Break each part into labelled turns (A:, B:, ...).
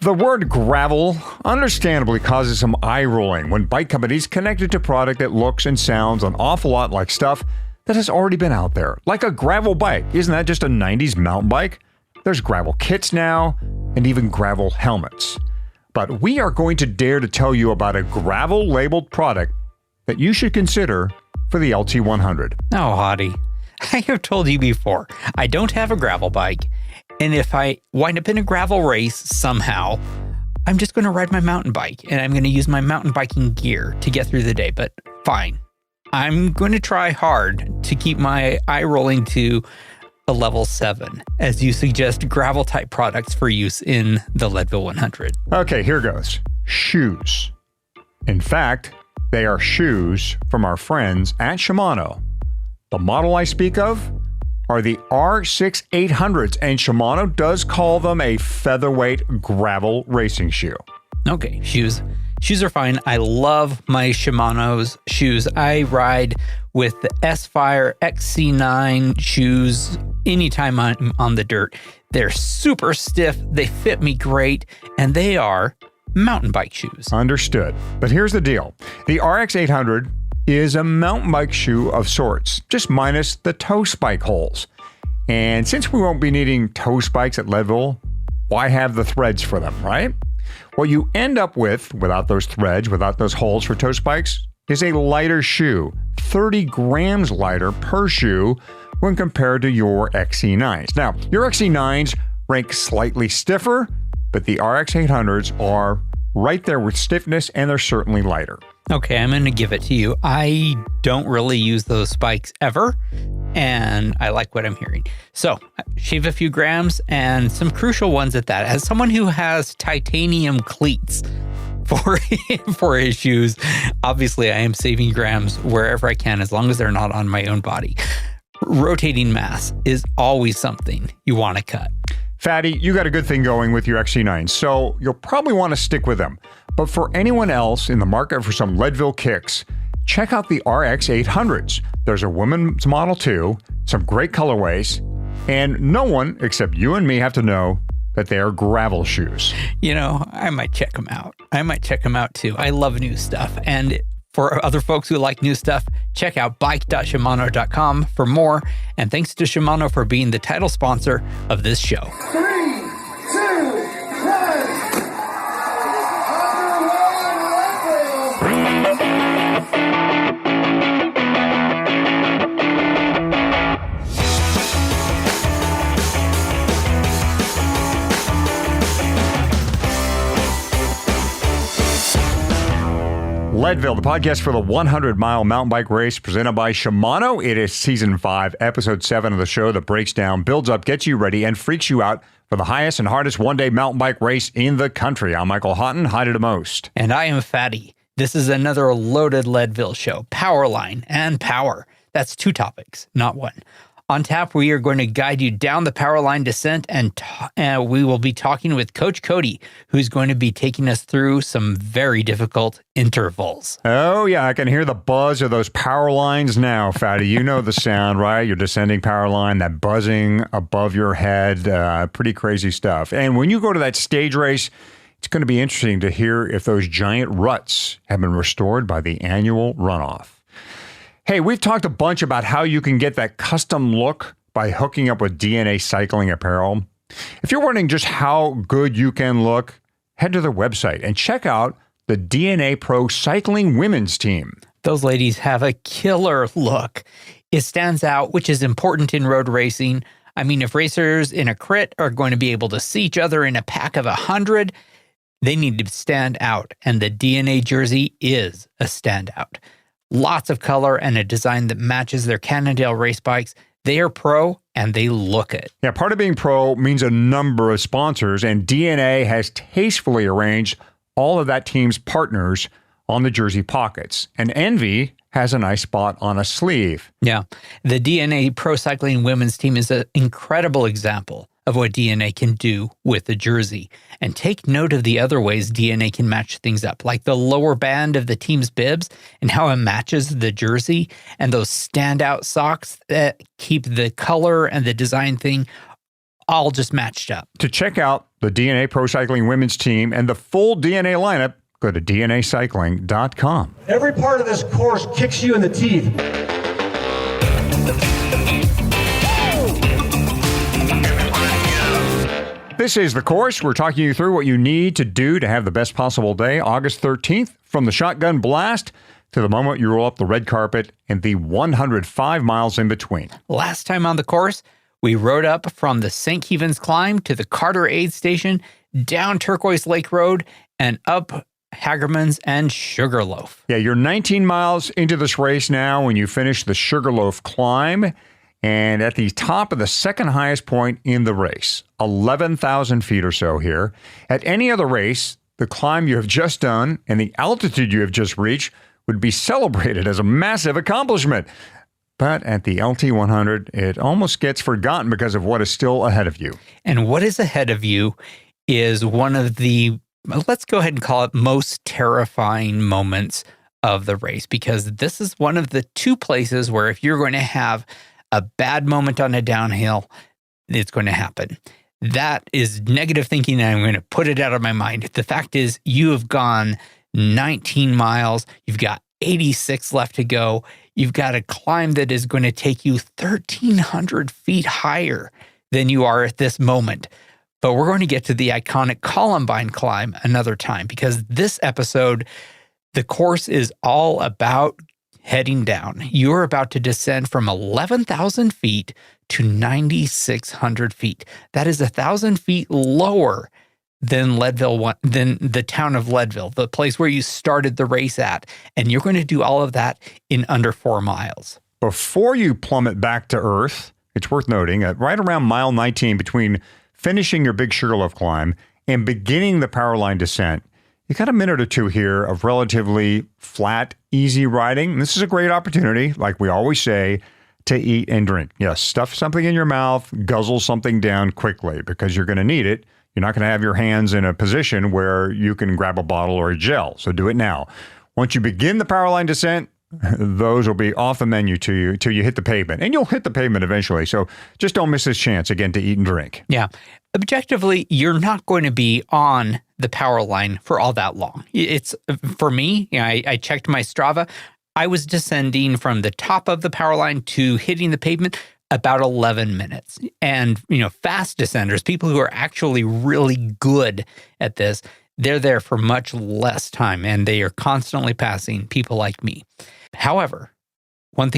A: The word gravel understandably causes some eye rolling when bike companies connect it to product that looks and sounds an awful lot like stuff that has already been out there. Like a gravel bike. Isn't that just a 90s mountain bike? There's gravel kits now, and even gravel helmets. But we are going to dare to tell you about a gravel-labeled product that you should consider for the LT100.
B: Oh, Hottie, I have told you before, I don't have a gravel bike, and if I wind up in a gravel race somehow, I'm just going to ride my mountain bike, and I'm going to use my mountain biking gear to get through the day, but fine. I'm going to try hard to keep my eye rolling to a level 7, as you suggest gravel-type products for use in the Leadville 100.
A: Okay, here goes. Shoes. In fact, they are shoes from our friends at Shimano. The model I speak of are the R6 800s, and Shimano does call them a featherweight gravel racing shoe.
B: Okay, shoes are fine. I love my Shimano's shoes. I ride with the S5E07 XC9 shoes anytime I'm on the dirt. They're super stiff, they fit me great, and they are mountain bike shoes.
A: Understood. But here's the deal. The RX 800 is a mountain bike shoe of sorts, just minus the toe spike holes. And since we won't be needing toe spikes at Leadville, why have the threads for them, right? What you end up with, without those threads, without those holes for toe spikes, is a lighter shoe, 30 grams lighter per shoe when compared to your XC9s. Now, your XC9s rank slightly stiffer, but the RX 800s are right there with stiffness, and they're certainly lighter.
B: Okay, I'm going to give it to you. I don't really use those spikes ever, and I like what I'm hearing. So, shave a few grams, and some crucial ones at that. As someone who has titanium cleats for his shoes, obviously I am saving grams wherever I can, as long as they're not on my own body. Rotating mass is always something you want to cut.
A: Fatty, you got a good thing going with your XC9, so you'll probably want to stick with them. But for anyone else in the market for some Leadville kicks, check out the RX 800s. There's a women's model too, some great colorways, and no one except you and me have to know that they are gravel shoes.
B: You know, I might check them out. I might check them out too. I love new stuff. And for other folks who like new stuff, check out bike.shimano.com for more. And thanks to Shimano for being the title sponsor of this show.
C: 3, 2, 1.
A: Leadville, the podcast for the 100-mile mountain bike race presented by Shimano. It is Season 5, Episode 7 of the show that breaks down, builds up, gets you ready, and freaks you out for the highest and hardest one-day mountain bike race in the country. I'm Michael Houghton, high to the most.
B: And I am Fatty. This is another loaded Leadville show, Powerline and Power. That's 2 topics, not 1. On tap, we are going to guide you down the Powerline descent, and we will be talking with Coach Cody, who's going to be taking us through some very difficult intervals.
A: Oh, yeah, I can hear the buzz of those power lines now, Fatty. You know the sound, right? Your descending power line, that buzzing above your head, pretty crazy stuff. And when you go to that stage race, it's going to be interesting to hear if those giant ruts have been restored by the annual runoff. Hey, we've talked a bunch about how you can get that custom look by hooking up with DNA Cycling Apparel. If you're wondering just how good you can look, head to their website and check out the DNA Pro Cycling Women's Team.
B: Those ladies have a killer look. It stands out, which is important in road racing. I mean, if racers in a crit are going to be able to see each other in a pack of 100, they need to stand out, and the DNA jersey is a standout. Lots of color and a design that matches their Cannondale race bikes. They are pro and they look it.
A: Yeah, part of being pro means a number of sponsors, and DNA has tastefully arranged all of that team's partners on the jersey pockets. And Envy has a nice spot on a sleeve.
B: Yeah, the DNA Pro Cycling Women's Team is an incredible example of what DNA can do with the jersey. And take note of the other ways DNA can match things up, like the lower band of the team's bibs and how it matches the jersey, and those standout socks that keep the color and the design thing all just matched up.
A: To check out the DNA Pro Cycling women's team and the full DNA lineup, go to dnacycling.com.
C: Every part of this course kicks you in the teeth.
A: This is The Course. We're talking you through what you need to do to have the best possible day, August 13th, from the shotgun blast to the moment you roll up the red carpet and the 105 miles in between.
B: Last time on the course, we rode up from the St. Kevin's Climb to the Carter Aid Station, down Turquoise Lake Road, and up Hagerman's and Sugarloaf.
A: Yeah, you're 19 miles into this race now when you finish the Sugarloaf climb, and at the top of the second highest point in the race, 11,000 feet or so here. At any other race, the climb you have just done and the altitude you have just reached would be celebrated as a massive accomplishment. But at the LT100, it almost gets forgotten because of what is still ahead of you.
B: And what is ahead of you is one of the, let's go ahead and call it, most terrifying moments of the race, because this is one of the two places where if you're going to have a bad moment on a downhill, it's going to happen. That is negative thinking, and I'm going to put it out of my mind. The fact is, you have gone 19 miles. You've got 86 left to go. You've got a climb that is going to take you 1,300 feet higher than you are at this moment. But we're going to get to the iconic Columbine climb another time, because this episode, the course is all about heading down. You're about to descend from 11,000 feet to 9,600 feet. That is 1,000 feet lower than than the town of Leadville, the place where you started the race at. And you're going to do all of that in under 4 miles.
A: Before you plummet back to earth, it's worth noting that right around mile 19, between finishing your big Sugarloaf climb and beginning the Powerline descent, you got a minute or two here of relatively flat, easy riding. And this is a great opportunity, like we always say, to eat and drink. Yes, stuff something in your mouth, guzzle something down quickly, because you're going to need it. You're not going to have your hands in a position where you can grab a bottle or a gel. So do it now. Once you begin the Powerline descent, those will be off the menu to you till you hit the pavement. And you'll hit the pavement eventually. So just don't miss this chance, again, to eat and drink.
B: Yeah. Objectively, you're not going to be on the Powerline for all that long. It's, for me, I checked my Strava. I was descending from the top of the Powerline to hitting the pavement about 11 minutes. And, fast descenders, people who are actually really good at this, they're there for much less time, and they are constantly passing people like me. However, one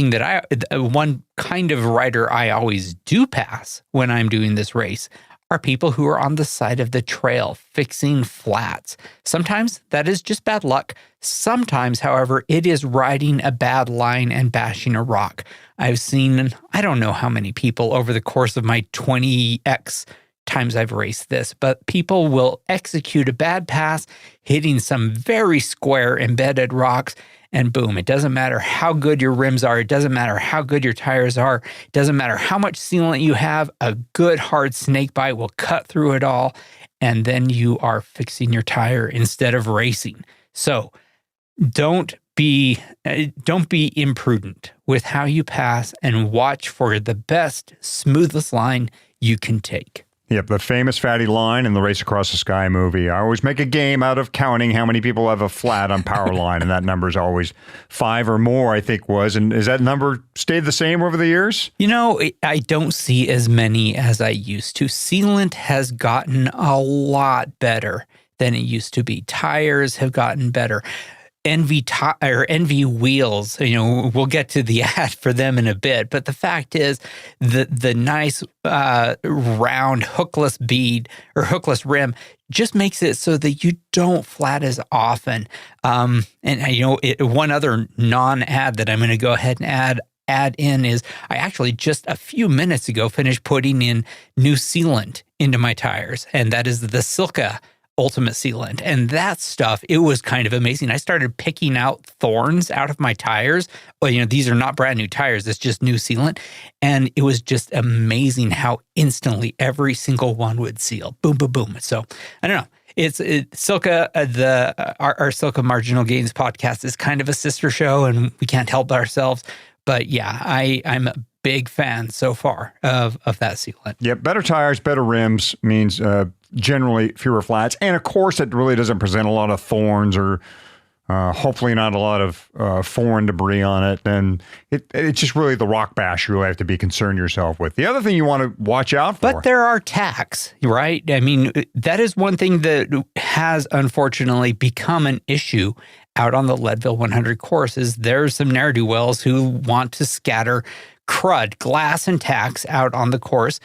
B: kind of rider I always do pass when I'm doing this race are people who are on the side of the trail fixing flats. Sometimes that is just bad luck. Sometimes, however, it is riding a bad line and bashing a rock. I've seen, I don't know how many people over the course of my 20x times I've raced this, but people will execute a bad pass, hitting some very square embedded rocks, and boom, it doesn't matter how good your rims are. It doesn't matter how good your tires are. It doesn't matter how much sealant you have. A good hard snake bite will cut through it all. And then you are fixing your tire instead of racing. So don't be imprudent with how you pass, and watch for the best, smoothest line you can take.
A: Yep, the famous fatty line in the Race Across the Sky movie. I always make a game out of counting how many people have a flat on Powerline, and that number is always 5 or more, I think was. And has that number stayed the same over the years?
B: I don't see as many as I used to. Sealant has gotten a lot better than it used to be. Tires have gotten better. NV wheels, we'll get to the ad for them in a bit, but the fact is the nice round hookless bead or hookless rim just makes it so that you don't flat as often. One other non-ad that I'm going to go ahead and add in is I actually just a few minutes ago finished putting in new sealant into my tires, and that is the Silka Ultimate Sealant. And that stuff, it was kind of amazing. I started picking out thorns out of my tires. Well, these are not brand new tires. It's just new sealant. And it was just amazing how instantly every single one would seal. Boom, boom, boom. So I don't know. It's Silka, our Silka Marginal Gains podcast is kind of a sister show, and we can't help ourselves. But yeah, I'm big fan so far of that sealant.
A: Yeah, better tires, better rims means generally fewer flats. And of course, it really doesn't present a lot of thorns or hopefully not a lot of foreign debris on it. And it's just really the rock bash you really have to be concerned yourself with. The other thing you want to watch out for.
B: But there are tacks, right? I mean, that is one thing that has unfortunately become an issue out on the Leadville 100 course is there's some ne'er-do-wells who want to scatter crud, glass and tacks out on the course.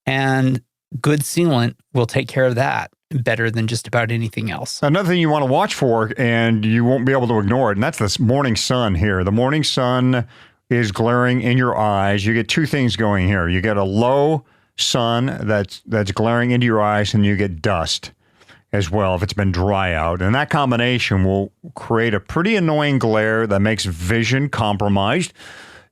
B: And good sealant will take care of that better than just about anything else.
A: Another thing you want to watch for, and you won't be able to ignore it, and that's this morning sun here. The morning sun is glaring in your eyes. You get two things going here. You get a low sun that's glaring into your eyes, and you get dust as well if it's been dry out. And that combination will create a pretty annoying glare that makes vision compromised.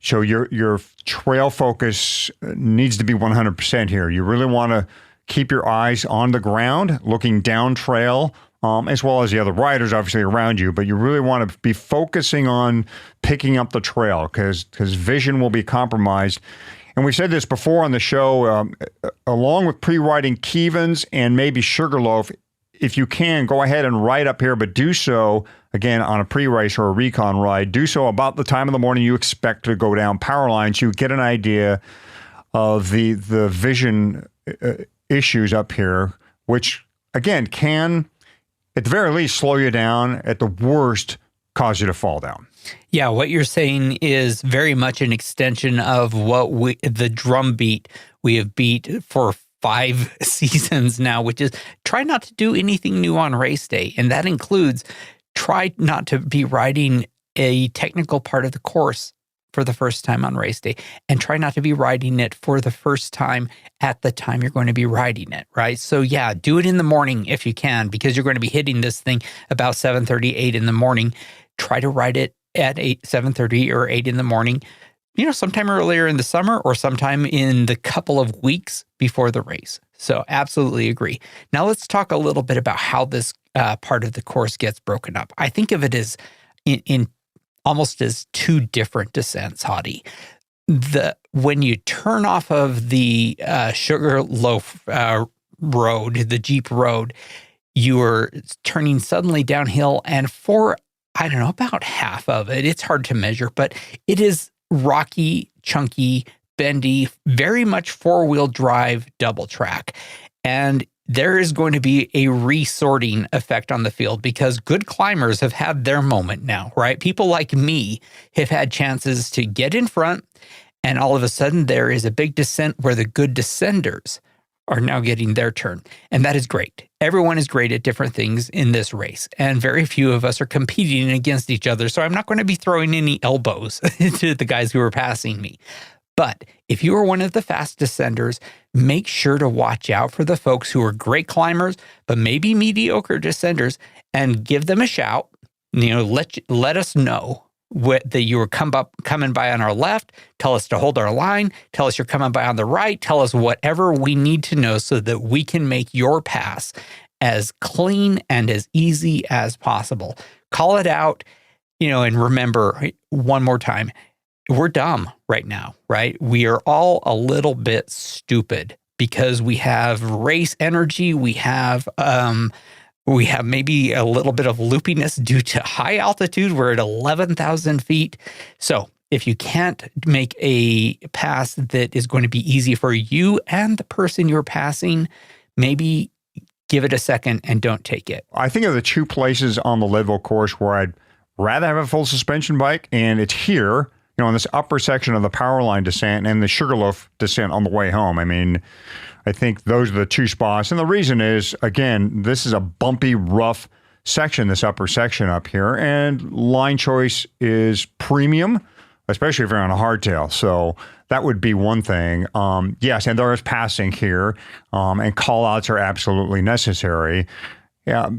A: So your trail focus needs to be 100% here. You really want to keep your eyes on the ground, looking down trail, as well as the other riders obviously around you. But you really want to be focusing on picking up the trail because vision will be compromised. And we said this before on the show, along with pre-riding Kevans and maybe Sugarloaf, if you can, go ahead and ride up here, but do so, again, on a pre-race or a recon ride. Do so about the time of the morning you expect to go down Powerline so you get an idea of the vision issues up here, which, again, can, at the very least, slow you down, at the worst, cause you to fall down.
B: Yeah, what you're saying is very much an extension of the drum beat we have beat for 5 seasons now, which is try not to do anything new on race day. And that includes try not to be riding a technical part of the course for the first time on race day, and try not to be riding it for the first time at the time you're going to be riding it, right? So yeah, do it in the morning if you can, because you're going to be hitting this thing about 7:30, 8 in the morning. Try to ride it at 7:30 or 8 in the morning, sometime earlier in the summer or sometime in the couple of weeks before the race. So absolutely agree. Now let's talk a little bit about how this part of the course gets broken up. I think of it as in almost as 2 different descents, Hottie. When you turn off of the Sugarloaf road, the Jeep road, you're turning suddenly downhill, and for, I don't know, about half of it, it's hard to measure, but it is rocky, chunky, bendy, very much 4-wheel drive double track. And there is going to be a resorting effect on the field because good climbers have had their moment now, right? People like me have had chances to get in front, and all of a sudden there is a big descent where the good descenders are now getting their turn. And that is great. Everyone is great at different things in this race, and very few of us are competing against each other. So I'm not going to be throwing any elbows to the guys who are passing me. But if you are one of the fast descenders, make sure to watch out for the folks who are great climbers, but maybe mediocre descenders, and give them a shout. Let us know that you were coming by on our left. Tell us to hold our line. Tell us you're coming by on the right. Tell us whatever we need to know so that we can make your pass as clean and as easy as possible. Call it out, and remember one more time, we're dumb right now, right? We are all a little bit stupid because we have race energy. We have maybe a little bit of loopiness due to high altitude. We're at 11,000 feet. So if you can't make a pass that is going to be easy for you and the person you're passing, maybe give it a second and don't take it.
A: I think of the 2 places on the Leadville course where I'd rather have a full suspension bike, and it's here, in this upper section of the Powerline descent and the Sugarloaf descent on the way home. I mean, I think those are the 2 spots. And the reason is, again, this is a bumpy, rough section, this upper section up here, and line choice is premium, especially if you're on a hardtail. So that would be one thing. Yes, and there is passing here, and call-outs are absolutely necessary. Yeah,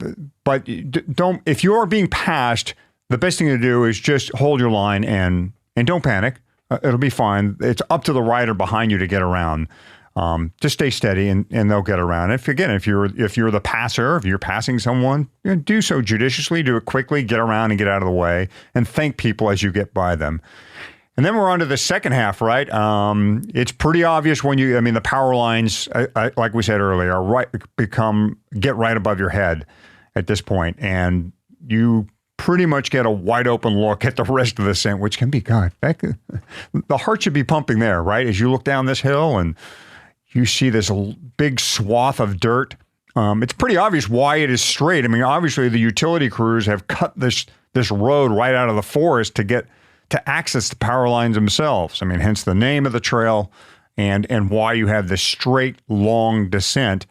A: but don't, if you are being passed, the best thing to do is just hold your line and don't panic. It'll be fine. It's up to the rider behind you to get around. Just stay steady and they'll get around. If you're the passer, if you're passing someone, do so judiciously, do it quickly, get around and get out of the way, and thank people as you get by them. And then we're on to the second half, right? It's pretty obvious when the power lines, like we said earlier, are get right above your head at this point, and you pretty much get a wide open look at the rest of the descent, which can be, the heart should be pumping there, right? As you look down this hill and you see this big swath of dirt. It's pretty obvious why it is straight. I mean, obviously the utility crews have cut this road right out of the forest to access the power lines themselves. I mean, hence the name of the trail and why you have this straight, long descent.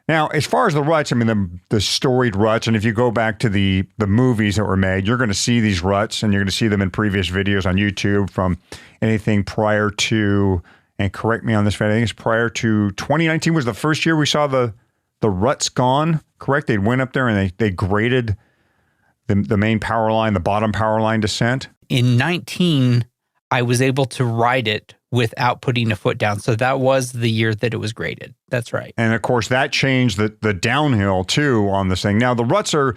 A: Now, as far as the ruts, I mean, the storied ruts, and if you go back to the movies that were made, you're going to see these ruts, and you're going to see them in previous videos on YouTube from anything prior to, and correct me on this, I think it's prior to 2019 was the first year we saw the ruts gone, correct? They went up there and they graded the main power line, the bottom power line descent.
B: In 19, I was able to ride it without putting a foot down. So that was the year that it was graded. That's right.
A: And of course, that changed the downhill too on this thing. Now, the ruts are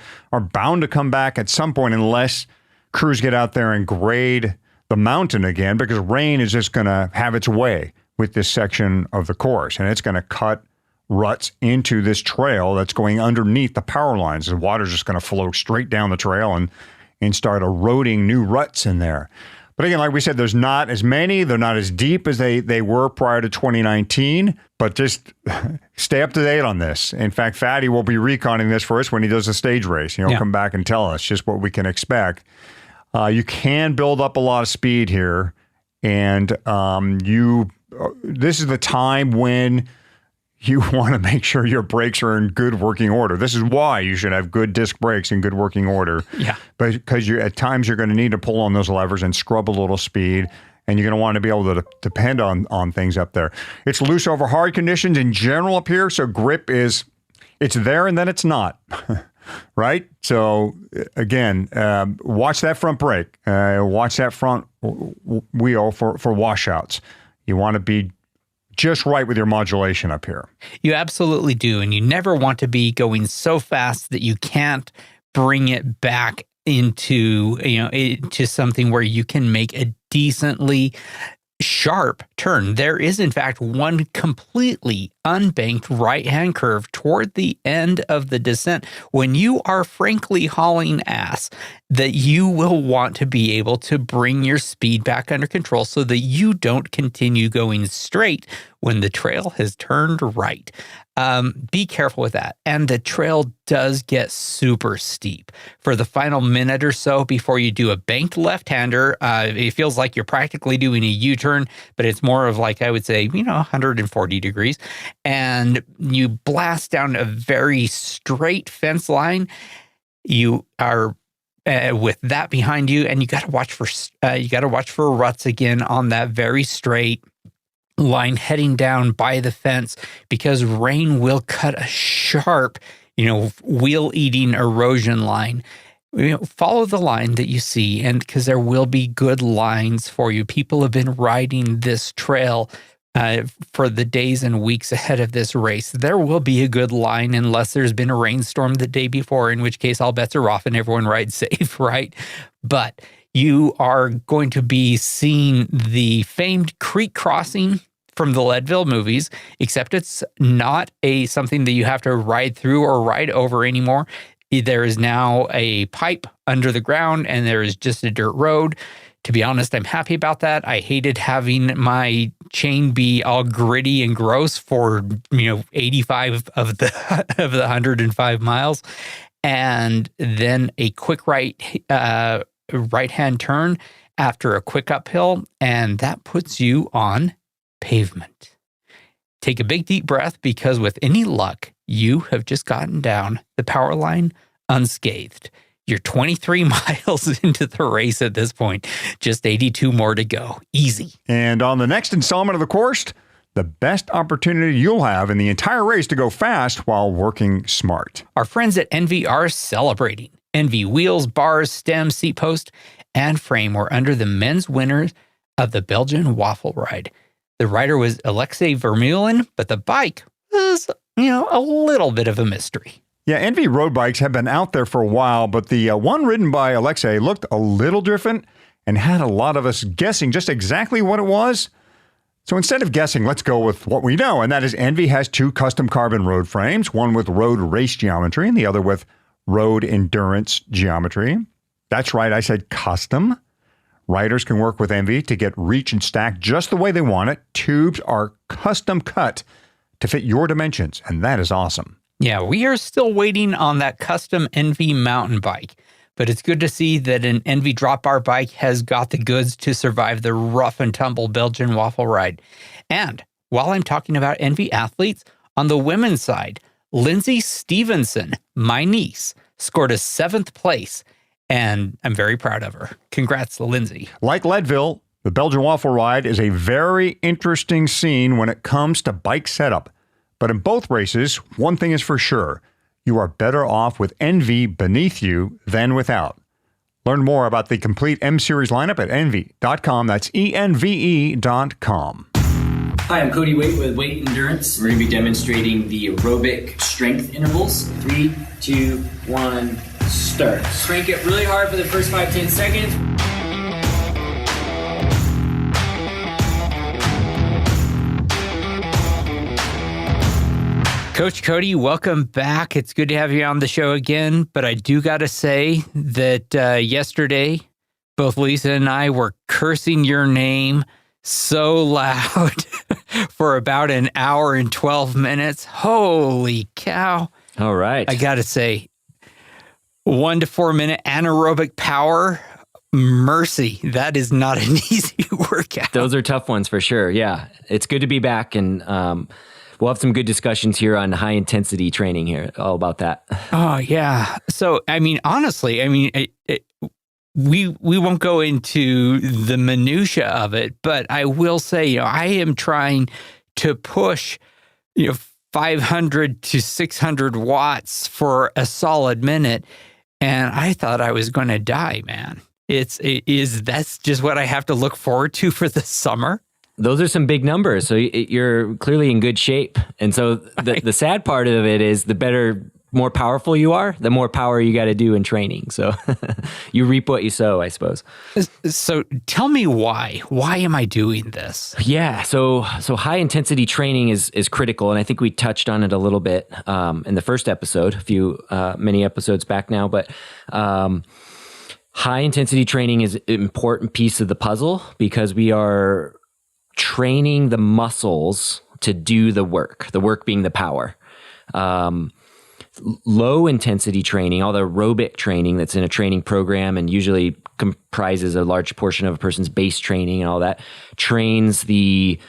A: bound to come back at some point unless crews get out there and grade the mountain again, because rain is just going to have its way with this section of the course. And it's going to cut ruts into this trail that's going underneath the power lines. The water's just going to flow straight down the trail and start eroding new ruts in there. But again, like we said, there's not as many. They're not as deep as they were prior to 2019. But just stay up to date on this. In fact, Fatty will be reconning this for us when he does the stage race. He'll come back and tell us just what we can expect. You can build up a lot of speed here. And this is the time when you want to make sure your brakes are in good working order. This is why you should have good disc brakes in good working order.
B: Yeah.
A: Because at times you're going to need to pull on those levers and scrub a little speed, and you're going to want to be able to depend on things up there. It's loose over hard conditions in general up here, so grip it's there and then it's not, right? So again, watch that front brake. Watch that front wheel for washouts. You want to be just right with your modulation up here.
B: You absolutely do. And you never want to be going so fast that you can't bring it back into, into something where you can make a decently sharp turn. There is, in fact, one completely unbanked right-hand curve toward the end of the descent when you are frankly hauling ass that you will want to be able to bring your speed back under control so that you don't continue going straight when the trail has turned right. Be careful with that. And the trail does get super steep. For the final minute or so before you do a banked left-hander, it feels like you're practically doing a U-turn, but it's more of like, I would say, 140 degrees. And you blast down a very straight fence line. You are with that behind you, and you got to watch for ruts again on that very straight line heading down by the fence, because rain will cut a sharp, wheel-eating erosion line. Follow the line that you see, and because there will be good lines for you. People have been riding this trail for the days and weeks ahead of this race. There will be a good line unless there's been a rainstorm the day before, in which case all bets are off and everyone rides safe, right? But you are going to be seeing the famed creek crossing from the Leadville movies, except it's not something that you have to ride through or ride over anymore. There is now a pipe under the ground, and there is just a dirt road. To be honest, I'm happy about that. I hated having my chain be all gritty and gross for 85 of the 105 miles, and then a quick right-hand turn after a quick uphill, and that puts you on pavement. Take a big deep breath, because with any luck, you have just gotten down the power line unscathed. You're 23 miles into the race at this point. Just 82 more to go. Easy.
A: And on the next installment of the course, the best opportunity you'll have in the entire race to go fast while working smart.
B: Our friends at Envy are celebrating. Envy wheels, bars, stems, seat post, and frame were under the men's winners of the Belgian waffle ride. The rider was Alexei Vermeulen, but the bike was, a little bit of a mystery.
A: Yeah, Envy road bikes have been out there for a while, but the one ridden by Alexei looked a little different, and had a lot of us guessing just exactly what it was. So instead of guessing, let's go with what we know, and that is Envy has 2 custom carbon road frames, one with road race geometry and the other with road endurance geometry. That's right, I said custom. Riders can work with Envy to get reach and stack just the way they want it. Tubes are custom cut to fit your dimensions, and that is awesome.
B: Yeah, we are still waiting on that custom Envy mountain bike, but it's good to see that an Envy drop bar bike has got the goods to survive the rough and tumble Belgian waffle ride. And while I'm talking about Envy athletes, on the women's side, Lindsay Stevenson, my niece, scored a 7th place, and I'm very proud of her. Congrats, Lindsay.
A: Like Leadville, the Belgian waffle ride is a very interesting scene when it comes to bike setup. But in both races, one thing is for sure. You are better off with Envy beneath you than without. Learn more about the complete M-Series lineup at envy.com. That's ENVE.com.
D: Hi, I'm Cody Waite with Waite Endurance. We're going to be demonstrating the aerobic strength intervals. 3, 2, 1, start. Crank it really hard for the first 5-10 seconds.
B: Coach Cody, welcome back. It's good to have you on the show again, but I do got to say that yesterday, both Lisa and I were cursing your name so loud for about an hour and 12 minutes. Holy cow.
E: All right.
B: I got to say, 1 to 4 minute anaerobic power, mercy. That is not an easy workout.
E: Those are tough ones for sure. Yeah. It's good to be back, and we'll have some good discussions here on high intensity training here, all about that.
B: Oh, yeah. So, I mean, honestly, I mean, we won't go into the minutia of it, but I will say, you know, I am trying to push, 500 to 600 watts for a solid minute, and I thought I was going to die, man. That's just what I have to look forward to for the summer.
E: Those are some big numbers. So you're clearly in good shape. And so the sad part of it is more powerful you are, the more power you got to do in training. So you reap what you sow, I suppose.
B: So tell me why. Why am I doing this?
E: Yeah. So high intensity training is critical. And I think we touched on it a little bit in the first episode, many episodes back now. But high intensity training is an important piece of the puzzle because we are training the muscles to do the work being the power. Low intensity training, all the aerobic training that's in a training program and usually comprises a large portion of a person's base training and all that, trains the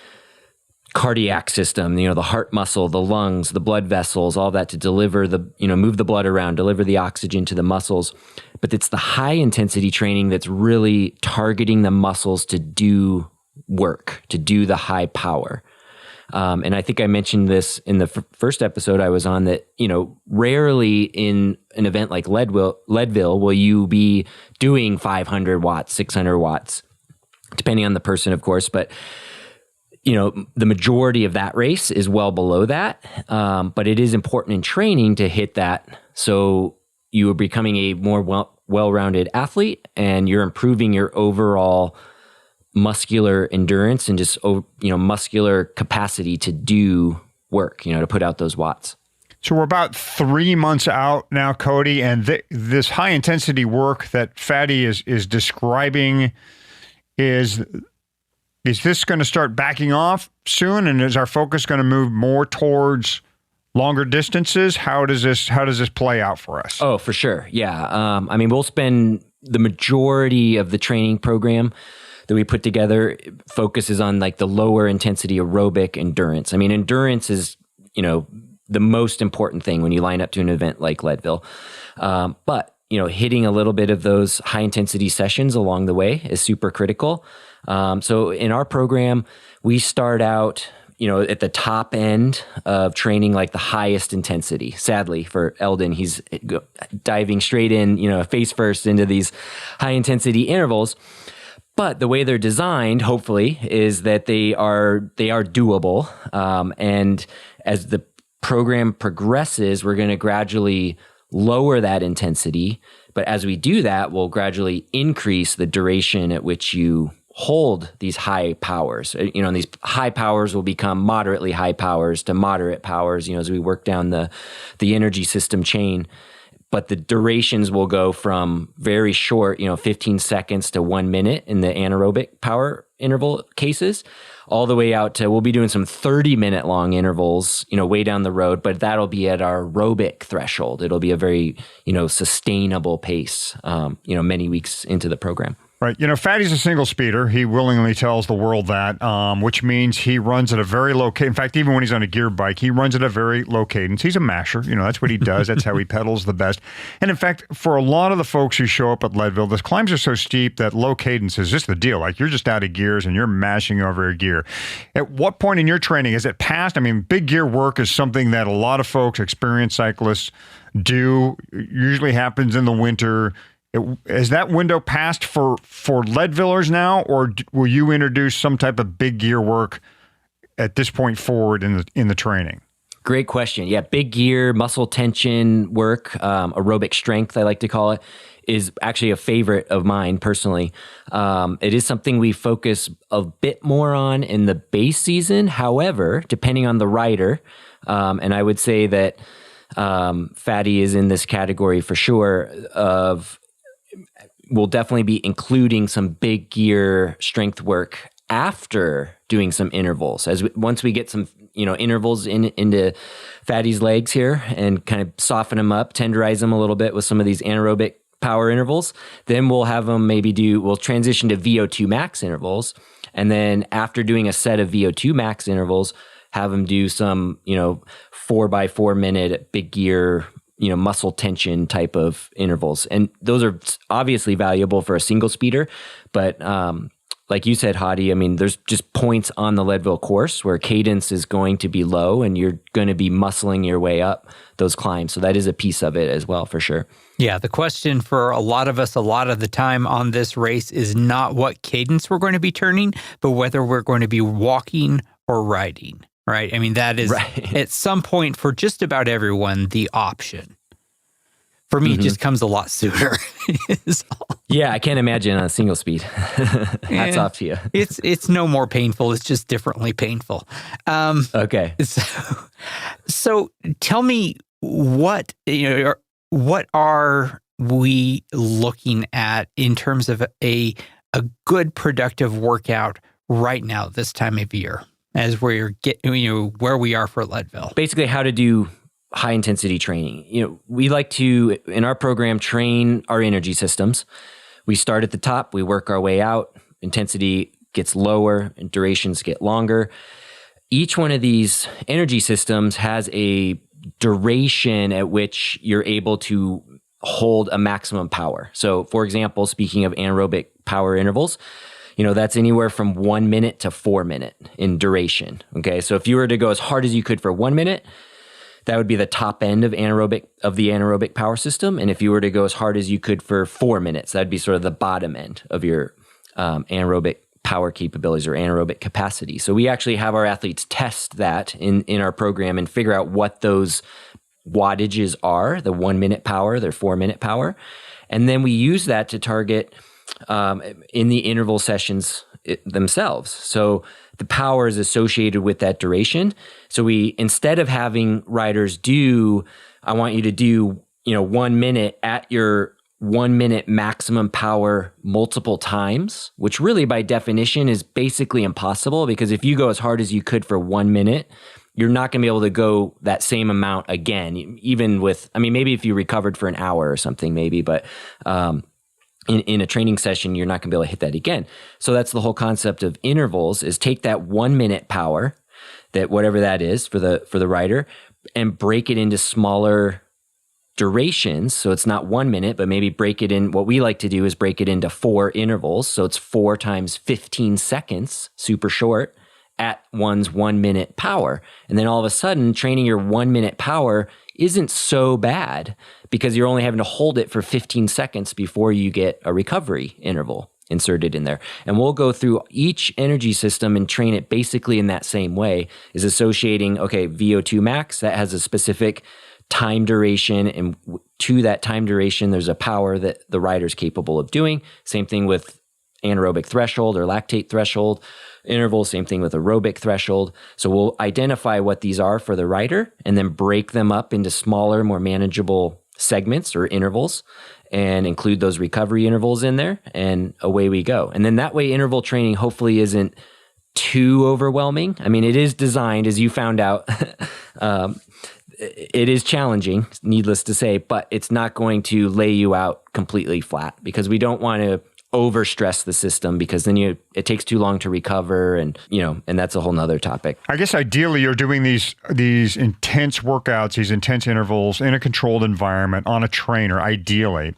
E: cardiac system, the heart muscle, the lungs, the blood vessels, all that to deliver move the blood around, deliver the oxygen to the muscles. But it's the high intensity training that's really targeting the muscles to do work, to do the high power. And I think I mentioned this in the first episode I was on that, rarely in an event like Leadville will you be doing 500 watts, 600 watts, depending on the person, of course. But, the majority of that race is well below that. But it is important in training to hit that. So you are becoming a more well-rounded athlete and you're improving your overall muscular endurance and just, muscular capacity to do work, to put out those watts.
A: So we're about 3 months out now, Cody, and this high intensity work that Fatty is describing is this going to start backing off soon? And is our focus going to move more towards longer distances? How does this play out for us?
E: Oh, for sure. Yeah. We'll spend the majority of the training program that we put together focuses on like the lower intensity aerobic endurance. Endurance is, the most important thing when you line up to an event like Leadville. But hitting a little bit of those high intensity sessions along the way is super critical. So in our program, we start out, at the top end of training, like the highest intensity. Sadly for Eldon, he's diving straight in, face first into these high intensity intervals. But the way they're designed, hopefully, is that they are doable. And as the program progresses, we're going to gradually lower that intensity But as we do that, we'll gradually increase the duration at which you hold these high powers. And these high powers will become moderately high powers to moderate powers, as we work down the energy system chain. But the durations will go from very short, 15 seconds to 1 minute in the anaerobic power interval cases, all the way out to, we'll be doing some 30-minute long intervals, way down the road, but that'll be at our aerobic threshold. It'll be a very, sustainable pace, many weeks into the program.
A: Right. Fatty's a single speeder. He willingly tells the world that, which means he runs at a very low cadence. In fact, even when he's on a gear bike, he runs at a very low cadence. He's a masher. That's what he does. That's how he pedals the best. And in fact, for a lot of the folks who show up at Leadville, the climbs are so steep that low cadence is just the deal. Like, you're just out of gears and you're mashing over your gear. At what point in your training is it past? I mean, big gear work is something that a lot of folks, experienced cyclists, do. It usually happens in the winter. Is that window passed for Leadvillers now, or will you introduce some type of big gear work at this point forward in the training?
E: Great question. Yeah, big gear, muscle tension work, aerobic strength, I like to call it, is actually a favorite of mine personally. It is something we focus a bit more on in the base season. However, depending on the rider, and I would say that Fatty is in this category for sure, we'll definitely be including some big gear strength work after doing some intervals. Once we get some, intervals into Fatty's legs here and kind of soften them up, tenderize them a little bit with some of these anaerobic power intervals, then we'll have them we'll transition to VO2 max intervals. And then after doing a set of VO2 max intervals, have them do some, 4x4 minute big gear, muscle tension type of intervals. And those are obviously valuable for a single speeder. But like you said, Hadi, I mean, there's just points on the Leadville course where cadence is going to be low and you're going to be muscling your way up those climbs. So that is a piece of it as well, for sure.
B: Yeah, the question for a lot of us a lot of the time on this race is not what cadence we're going to be turning, but whether we're going to be walking or riding. Right. I mean, that is at some point for just about everyone, the option. For me, it just comes a lot sooner.
E: Yeah, I can't imagine on a single speed. Hats off to you.
B: It's no more painful. It's just differently painful.
E: Okay.
B: So tell me what are we looking at in terms of a good productive workout right now this time of year? As we're where we are for Leadville.
E: Basically, how to do high intensity training. We like to, in our program, train our energy systems. We start at the top, we work our way out, intensity gets lower and durations get longer. Each one of these energy systems has a duration at which you're able to hold a maximum power. So, for example, speaking of anaerobic power intervals, that's anywhere from 1 minute to 4 minutes in duration. Okay. So if you were to go as hard as you could for 1 minute, that would be the top end of the anaerobic power system. And if you were to go as hard as you could for 4 minutes, that'd be sort of the bottom end of your anaerobic power capabilities or anaerobic capacity. So we actually have our athletes test that in our program and figure out what those wattages are, the 1 minute power, their 4 minute power. And then we use that to target in the interval sessions themselves. So the power is associated with that duration. So we, instead of having riders I want you to do, 1 minute at your 1 minute maximum power multiple times, which really by definition is basically impossible, because if you go as hard as you could for 1 minute, you're not going to be able to go that same amount again, even with, maybe if you recovered for an hour or something, maybe, but, in a training session, you're not going to be able to hit that again. So that's the whole concept of intervals, is take that 1 minute power, that whatever that is for the rider, and break it into smaller durations. So it's not 1 minute, but maybe break it in. What we like to do is break it into 4 intervals. So it's 4 times 15 seconds, super short, at one's 1 minute power. And then all of a sudden, training your 1 minute power isn't so bad, because you're only having to hold it for 15 seconds before you get a recovery interval inserted in there. And we'll go through each energy system and train it basically in that same way, is associating, okay, VO2 max, that has a specific time duration, and to that time duration, there's a power that the rider's capable of doing. Same thing with anaerobic threshold or lactate threshold intervals, same thing with aerobic threshold. So we'll identify what these are for the rider and then break them up into smaller, more manageable segments or intervals and include those recovery intervals in there, and away we go. And then that way interval training hopefully isn't too overwhelming. I mean, it is designed, as you found out, it is challenging, needless to say, but it's not going to lay you out completely flat, because we don't want to overstress the system, because then it takes too long to recover, and that's a whole nother topic.
A: I guess ideally you're doing these intense workouts, these intense intervals in a controlled environment on a trainer, ideally.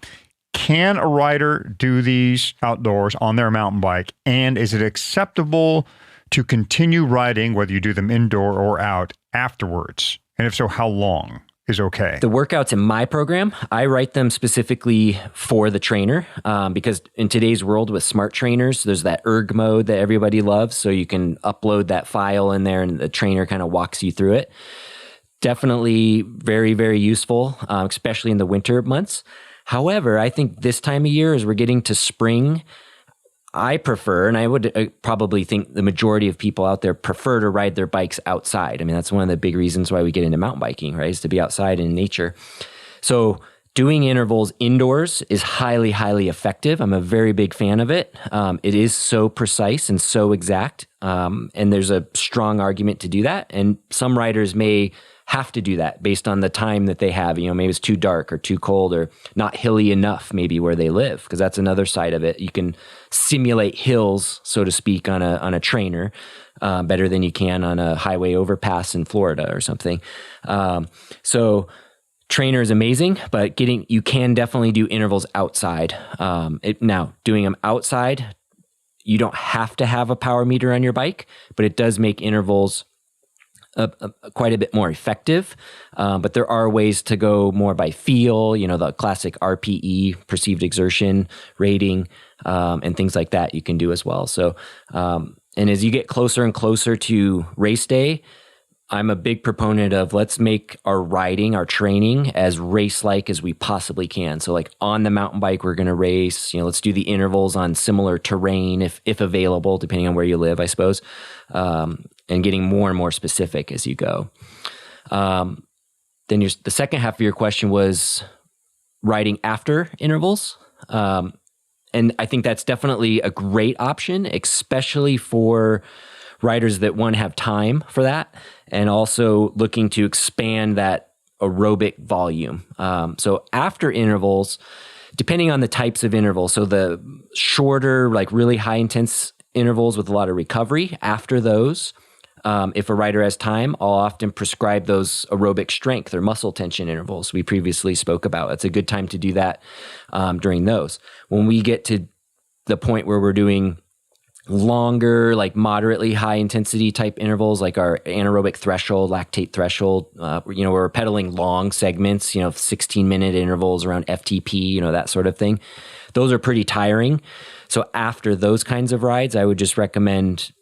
A: Can a rider do these outdoors on their mountain bike? And is it acceptable to continue riding, whether you do them indoor or out, afterwards? And if so, how long is okay?
E: The workouts in my program, I write them specifically for the trainer, because in today's world with smart trainers, there's that erg mode that everybody loves. So you can upload that file in there and the trainer kind of walks you through it. Definitely very, very useful, especially in the winter months. However, I think this time of year, as we're getting to spring, I prefer, and I would probably think the majority of people out there prefer to ride their bikes outside. I mean, that's one of the big reasons why we get into mountain biking, right? Is to be outside in nature. So doing intervals indoors is highly, highly effective. I'm a very big fan of it. It is so precise and so exact. And there's a strong argument to do that. And some riders may have to do that based on the time that they have. Maybe it's too dark or too cold or not hilly enough maybe where they live, because that's another side of it. You can simulate hills, so to speak, on a trainer better than you can on a highway overpass in Florida or something. So trainer is amazing, but you can definitely do intervals outside. Now, doing them outside, you don't have to have a power meter on your bike, but it does make intervals quite a bit more effective. But there are ways to go more by feel, the classic RPE, perceived exertion rating, and things like that you can do as well. So, and as you get closer and closer to race day, I'm a big proponent of let's make our riding, our training as race-like as we possibly can. So like on the mountain bike, we're going to race, let's do the intervals on similar terrain if available, depending on where you live, I suppose. And getting more and more specific as you go. Then the second half of your question was riding after intervals. And I think that's definitely a great option, especially for riders that have time for that, and also looking to expand that aerobic volume. So after intervals, depending on the types of intervals, so the shorter, like really high intense intervals with a lot of recovery, after those, if a rider has time, I'll often prescribe those aerobic strength or muscle tension intervals we previously spoke about. It's a good time to do that during those. When we get to the point where we're doing longer, like moderately high intensity type intervals, like our anaerobic threshold, lactate threshold, we're pedaling long segments, 16-minute intervals around FTP, that sort of thing. Those are pretty tiring. So after those kinds of rides, I would just recommend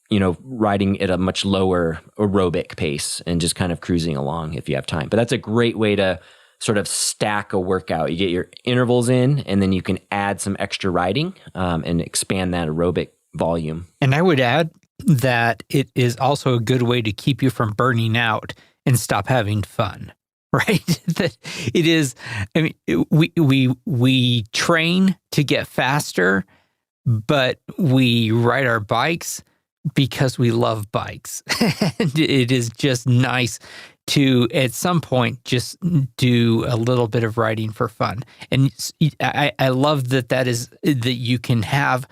E: riding at a much lower aerobic pace and just kind of cruising along if you have time. But that's a great way to sort of stack a workout. You get your intervals in, and then you can add some extra riding and expand that aerobic volume.
B: And I would add that it is also a good way to keep you from burning out and stop having fun, right? That it is, I mean, we train to get faster, but we ride our bikes because we love bikes. And it is just nice to, at some point, just do a little bit of riding for fun. And I love that you can have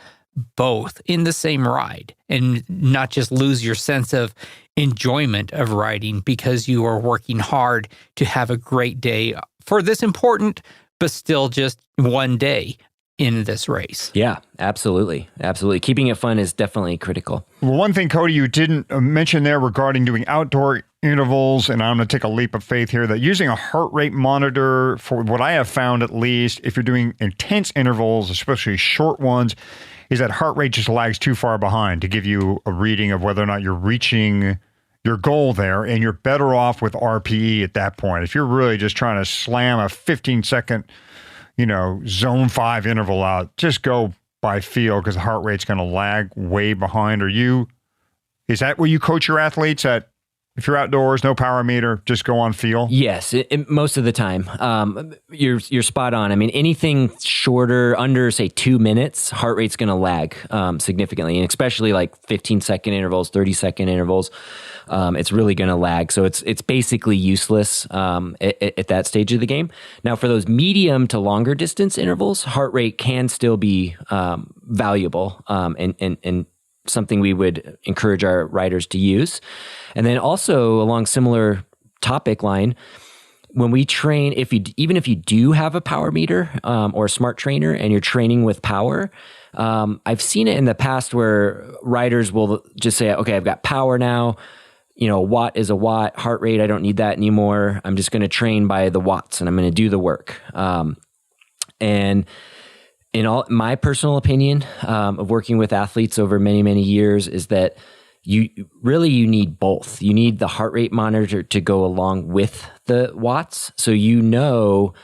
B: both in the same ride and not just lose your sense of enjoyment of riding because you are working hard to have a great day for this important, but still just one day in this race.
E: Yeah, absolutely. Absolutely. Keeping it fun is definitely critical.
A: Well, one thing, Cody, you didn't mention there regarding doing outdoor intervals, and I'm going to take a leap of faith here, that using a heart rate monitor, for what I have found at least, if you're doing intense intervals, especially short ones, is that heart rate just lags too far behind to give you a reading of whether or not you're reaching your goal there, and you're better off with RPE at that point. If you're really just trying to slam a 15-second, zone 5 interval out, just go by feel because the heart rate's going to lag way behind. Is that where you coach your athletes at? If you're outdoors, no power meter, just go on feel?
E: Yes, most of the time. You're spot on. I mean, anything shorter, under, say, 2 minutes, heart rate's going to lag significantly, and especially like 15-second intervals, 30-second intervals. It's really going to lag. So it's basically useless at that stage of the game. Now, for those medium to longer distance intervals, heart rate can still be valuable and something we would encourage our riders to use. And then also along similar topic line, when we train, even if you do have a power meter or a smart trainer and you're training with power, I've seen it in the past where riders will just say, okay, I've got power now. A watt is a watt. Heart rate, I don't need that anymore. I'm just going to train by the watts and I'm going to do the work. And in my personal opinion of working with athletes over many, many years is that you need both. You need the heart rate monitor to go along with the watts. So you're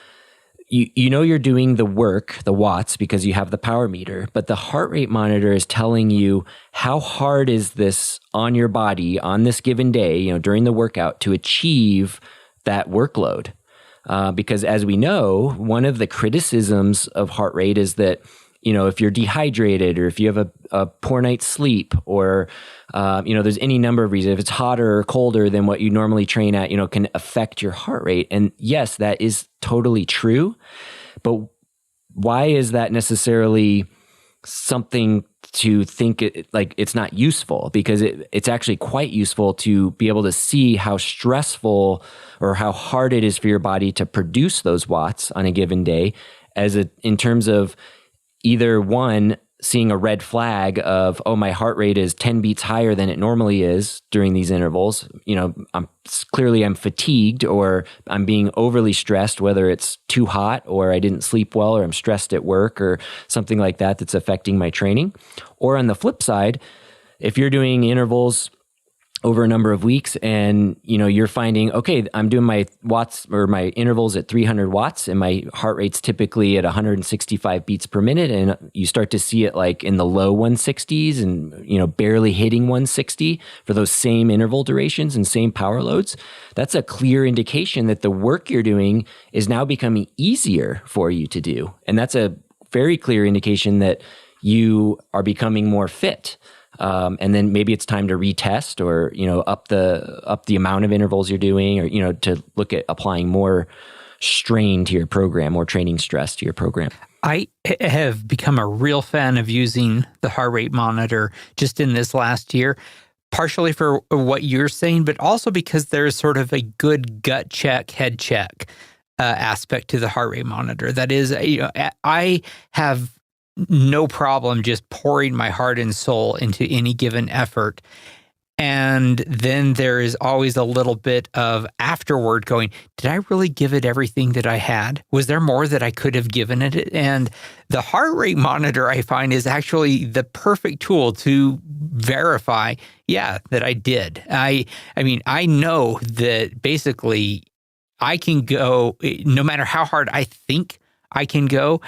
E: doing the work, the watts, because you have the power meter, but the heart rate monitor is telling you how hard is this on your body on this given day, during the workout to achieve that workload. Because as we know, one of the criticisms of heart rate is that, if you're dehydrated or if you have a poor night's sleep or, there's any number of reasons, if it's hotter or colder than what you normally train at, can affect your heart rate. And yes, that is totally true. But why is that necessarily something to think it's not useful? Because it's actually quite useful to be able to see how stressful or how hard it is for your body to produce those watts on a given day, in terms of either one, seeing a red flag of, oh, my heart rate is 10 beats higher than it normally is during these intervals. I'm fatigued or I'm being overly stressed, whether it's too hot or I didn't sleep well or I'm stressed at work or something like that that's affecting my training. Or on the flip side, if you're doing intervals over a number of weeks and you're finding, okay, I'm doing my watts or my intervals at 300 watts and my heart rate's typically at 165 beats per minute, and you start to see it like in the low 160s and barely hitting 160 for those same interval durations and same power loads, that's a clear indication that the work you're doing is now becoming easier for you to do. And that's a very clear indication that you are becoming more fit. And then maybe it's time to retest or, up the amount of intervals you're doing or, to look at applying more strain to your program or training stress to your program.
B: I have become a real fan of using the heart rate monitor just in this last year, partially for what you're saying, but also because there's sort of a good gut check, head check aspect to the heart rate monitor. That is, I have no problem just pouring my heart and soul into any given effort. And then there is always a little bit of afterward going, did I really give it everything that I had? Was there more that I could have given it? And the heart rate monitor, I find, is actually the perfect tool to verify, that I did. I mean, I know that basically I can go, no matter how hard I think I can go,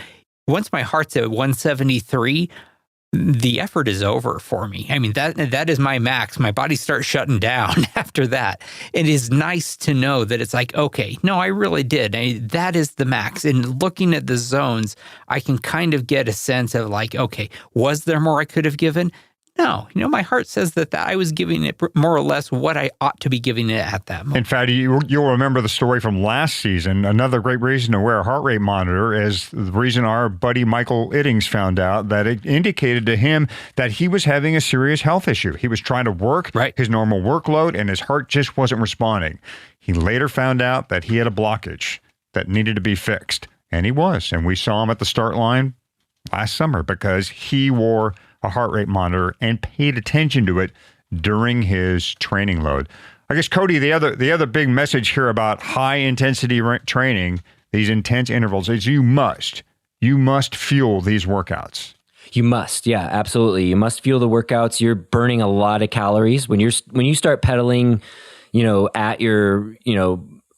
B: once my heart's at 173, the effort is over for me. I mean, that is my max. My body starts shutting down after that. It is nice to know that it's like, okay, no, I really did. That is the max. And looking at the zones, I can kind of get a sense of like, okay, was there more I could have given? No, my heart says that I was giving it more or less what I ought to be giving it at that moment.
A: In fact, you'll remember the story from last season. Another great reason to wear a heart rate monitor is the reason our buddy Michael Iddings found out that it indicated to him that he was having a serious health issue. He was trying to work his normal workload and his heart just wasn't responding. He later found out that he had a blockage that needed to be fixed, and he was. And we saw him at the start line last summer because he wore a heart rate monitor and paid attention to it during his training load. I guess, Cody, the other big message here about high intensity training, these intense intervals, is you must fuel these workouts.
E: You must, yeah, absolutely. You must fuel the workouts. You're burning a lot of calories when you start pedaling, at your,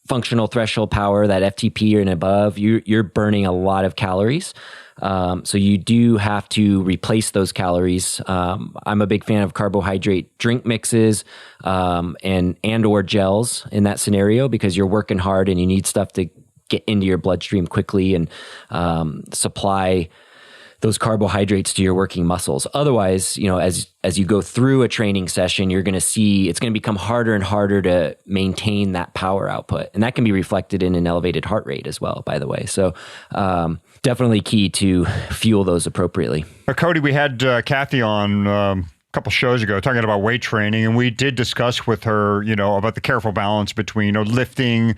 E: functional threshold power, that FTP and above. You're burning a lot of calories. So you do have to replace those calories. I'm a big fan of carbohydrate drink mixes, and or gels in that scenario, because you're working hard and you need stuff to get into your bloodstream quickly and supply those carbohydrates to your working muscles. Otherwise, as you go through a training session, you're going to see it's going to become harder and harder to maintain that power output. And that can be reflected in an elevated heart rate as well, by the way. So definitely key to fuel those appropriately.
A: Cody, we had Kathy on a couple shows ago talking about weight training, and we did discuss with her, about the careful balance between lifting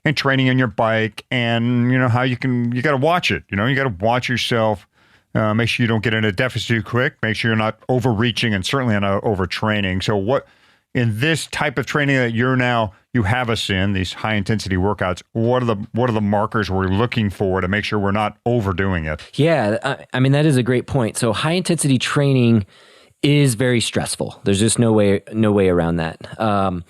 A: and training on your bike, and how you got to watch it. You got to watch yourself. Make sure you don't get in a deficit too quick. Make sure you're not overreaching and certainly not overtraining. So what, in this type of training that you have us in, these high intensity workouts, what are the markers we're looking for to make sure we're not overdoing it?
E: Yeah, I mean, that is a great point. So high intensity training is very stressful. There's just no way around that.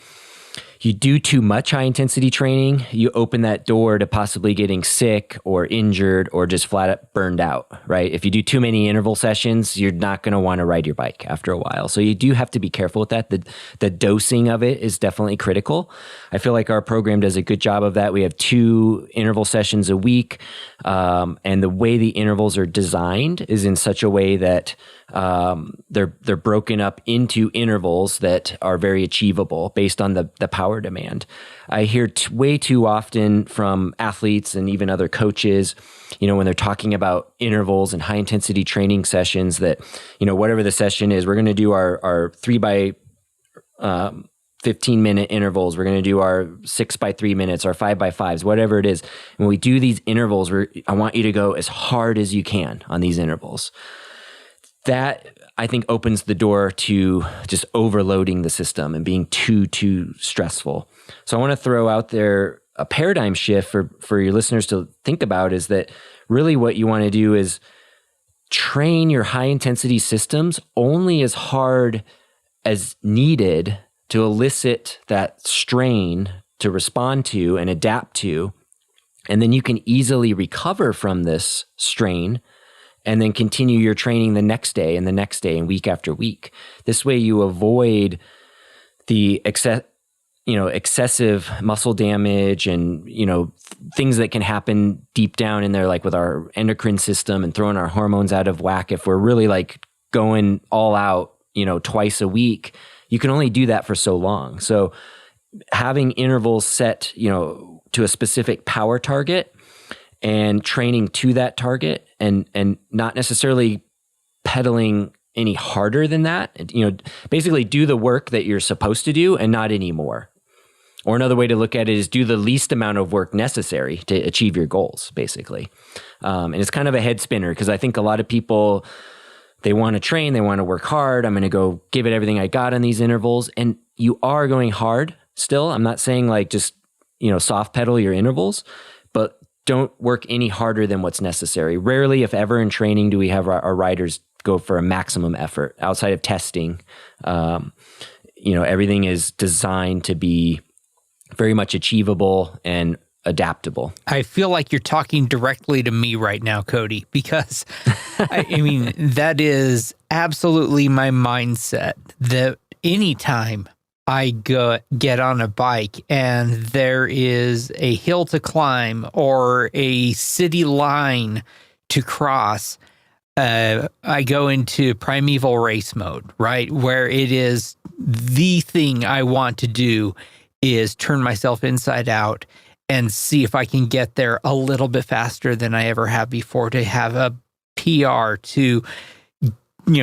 E: You do too much high intensity training, you open that door to possibly getting sick or injured or just flat out burned out, right? If you do too many interval sessions, you're not going to want to ride your bike after a while. So you do have to be careful with that. The dosing of it is definitely critical. I feel like our program does a good job of that. We have 2 interval sessions a week. And the way the intervals are designed is in such a way that they're broken up into intervals that are very achievable based on the power demand. I hear way too often from athletes and even other coaches, when they're talking about intervals and high intensity training sessions, that, whatever the session is, we're going to do our 3 by 15-minute intervals. We're going to do our 6 by 3 minutes, our 5 by 5s, whatever it is. When we do these intervals, I want you to go as hard as you can on these intervals. That, I think, opens the door to just overloading the system and being too stressful. So I want to throw out there a paradigm shift for your listeners to think about, is that really what you want to do is train your high intensity systems only as hard as needed to elicit that strain to respond to and adapt to. And then you can easily recover from this strain and then continue your training the next day and the next day and week after week. This way you avoid the excessive muscle damage and, things that can happen deep down in there, like with our endocrine system and throwing our hormones out of whack. If we're really like going all out, twice a week, you can only do that for so long. So having intervals set, to a specific power target and training to that target and not necessarily pedaling any harder than that, basically do the work that you're supposed to do and not anymore. Or another way to look at it is do the least amount of work necessary to achieve your goals, basically. And it's kind of a head spinner, because I think a lot of people, they want to train, they want to work hard. I'm going to go give it everything I got on these intervals. And you are going hard still. I'm not saying like just, soft pedal your intervals, but don't work any harder than what's necessary. Rarely, if ever, in training do we have our riders go for a maximum effort outside of testing. Everything is designed to be very much achievable and adaptable. I
B: feel like you're talking directly to me right now, Cody, because that is absolutely my mindset, that anytime I get on a bike and there is a hill to climb or a city line to cross, I go into primeval race mode, right? Where it is the thing I want to do is turn myself inside out and see if I can get there a little bit faster than I ever have before, to have a PR, to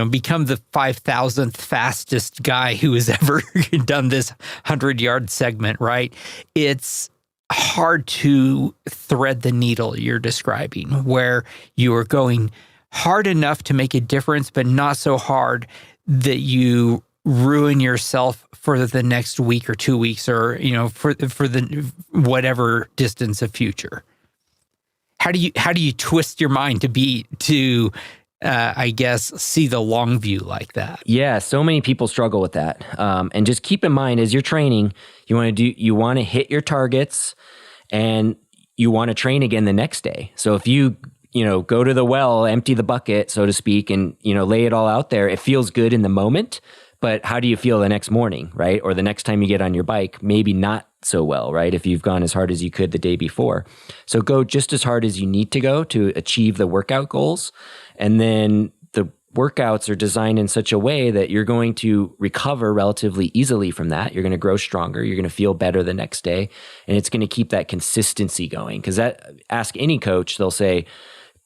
B: become the 5,000th fastest guy who has ever done this 100-yard segment, right? It's hard to thread the needle you're describing, where you are going hard enough to make a difference, but not so hard that you ruin yourself for the next week or 2 weeks, or for the whatever distance of future. How do you twist your mind to I guess, see the long view like that.
E: Yeah, so many people struggle with that. And just keep in mind, as you're training, you want to hit your targets, and you want to train again the next day. So if you go to the well, empty the bucket, so to speak, and lay it all out there, it feels good in the moment. But how do you feel the next morning, right? Or the next time you get on your bike, maybe not so well, right? If you've gone as hard as you could the day before. So go just as hard as you need to go to achieve the workout goals. And then the workouts are designed in such a way that you're going to recover relatively easily from that. You're going to grow stronger. You're going to feel better the next day. And it's going to keep that consistency going. Because ask any coach, they'll say,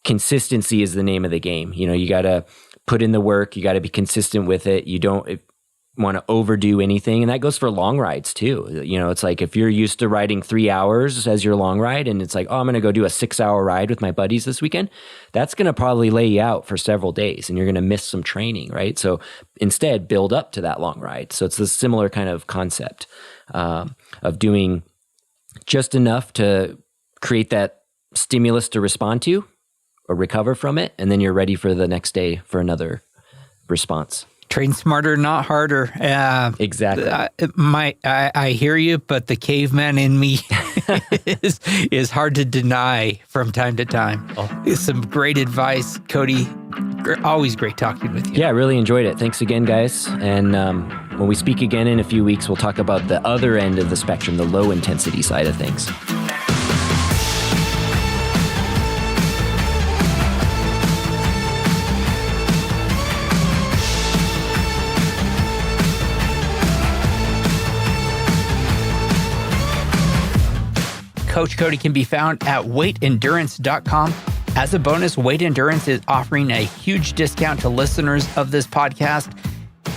E: consistency is the name of the game. You got to put in the work. You got to be consistent with it. You don't want to overdo anything. And that goes for long rides too. It's like if you're used to riding 3 hours as your long ride, and it's like, oh, I'm going to go do a 6-hour ride with my buddies this weekend. That's going to probably lay you out for several days, and you're going to miss some training, right? So instead, build up to that long ride. So it's a similar kind of concept of doing just enough to create that stimulus to respond to or recover from it, and then you're ready for the next day for another response.
B: Train smarter, not harder.
E: Exactly.
B: I hear you, but the caveman in me is hard to deny from time to time. Some great advice, Cody. Always great talking with you.
E: Yeah, I really enjoyed it. Thanks again, guys. And when we speak again in a few weeks, we'll talk about the other end of the spectrum, the low intensity side of things.
B: Coach Cody can be found at waiteendurance.com. As a bonus, Waite Endurance is offering a huge discount to listeners of this podcast.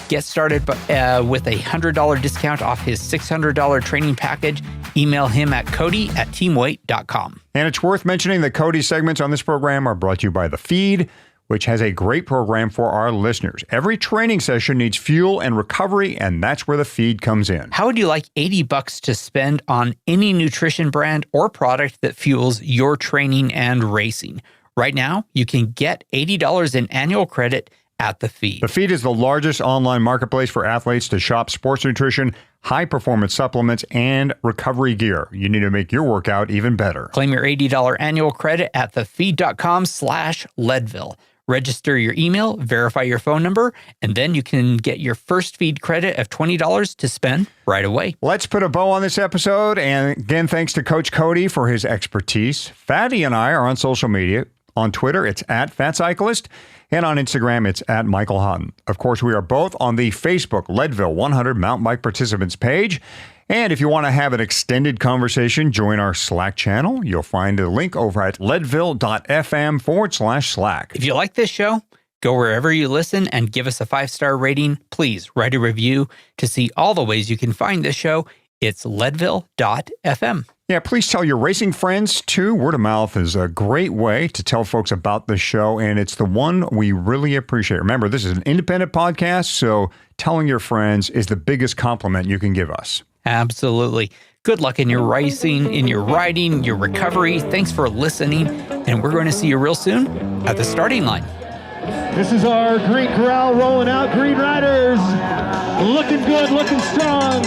B: Get started with a $100 discount off his $600 training package. Email him at cody@teamwaite.com.
A: And it's worth mentioning that Cody's segments on this program are brought to you by The Feed, which has a great program for our listeners. Every training session needs fuel and recovery, and that's where The Feed comes in.
B: How would you like $80 to spend on any nutrition brand or product that fuels your training and racing? Right now, you can get $80 in annual credit at The Feed.
A: The Feed is the largest online marketplace for athletes to shop sports nutrition, high-performance supplements, and recovery gear. You need to make your workout even better.
B: Claim your $80 annual credit at thefeed.com/Leadville. Register your email, verify your phone number, and then you can get your first Feed credit of $20 to spend right away.
A: Let's put a bow on this episode. And again, thanks to Coach Cody for his expertise. Fatty and I are on social media. On Twitter, it's @FatCyclist. And on Instagram, it's @Michael Houghton. Of course, we are both on the Facebook Leadville 100 Mountain Bike Participants page. And if you want to have an extended conversation, join our Slack channel. You'll find a link over at leadville.fm/Slack.
B: If you like this show, go wherever you listen and give us a 5-star rating. Please write a review to see all the ways you can find this show. It's leadville.fm.
A: Yeah, please tell your racing friends too. Word of mouth is a great way to tell folks about the show, and it's the one we really appreciate. Remember, this is an independent podcast, so telling your friends is the biggest compliment you can give us.
B: Absolutely. Good luck in your racing, in your riding, your recovery. Thanks for listening, and we're going to see you real soon at the starting line.
C: This is our Green Corral rolling out. Green Riders looking good, looking strong.